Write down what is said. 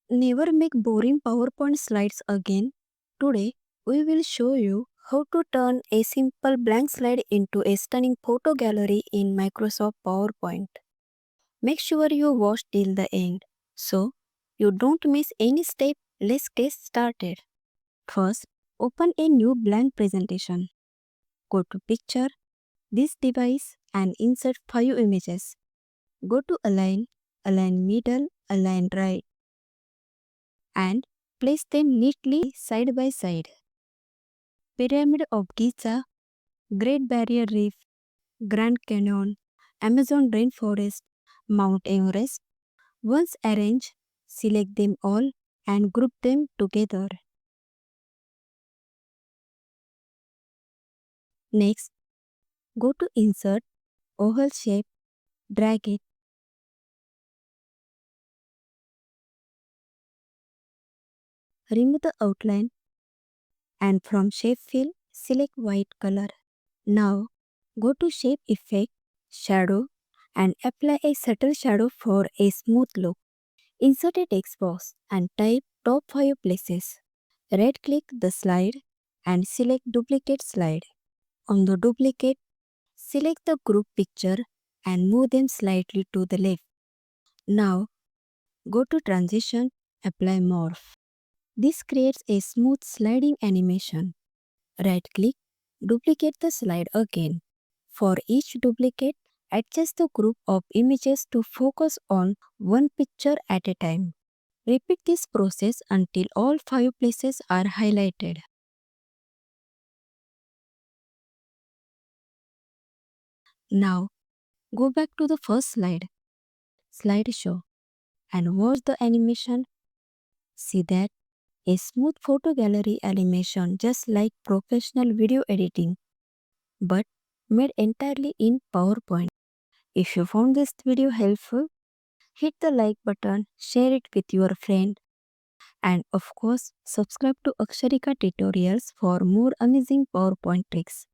Never make boring PowerPoint slides again. Today, we will show you how to turn a simple blank slide into a stunning photo gallery in Microsoft PowerPoint. Make sure you watch till the end so you don't miss any step. Let's get started. First, open a new blank presentation. Go to Picture, this device, and insert 5 images. Go to Align, Align Middle, Align Right, and place them neatly side by side. Pyramid of Giza, Great Barrier Reef, Grand Canyon, Amazon Rainforest, Mount Everest. Once arranged, select them all and group them together. Next, go to Insert, Oval Shape, drag it. Remove the outline and from Shape Fill, select white color. Now, go to Shape Effect, Shadow, and apply a subtle shadow for a smooth look. Insert a text box and type top 5 places. Right-click the slide and select Duplicate Slide. On the duplicate, select the group picture and move them slightly to the left. Now, go to Transition, apply Morph. This creates a smooth sliding animation. Right-click, duplicate the slide again. For each duplicate, adjust the group of images to focus on one picture at a time. Repeat this process until all 5 places are highlighted. Now, go back to the first slideshow, and watch the animation. See that? A smooth photo gallery animation just like professional video editing, but made entirely in PowerPoint. If you found this video helpful, hit the like button, share it with your friend, and of course, subscribe to Akshrika tutorials for more amazing PowerPoint tricks.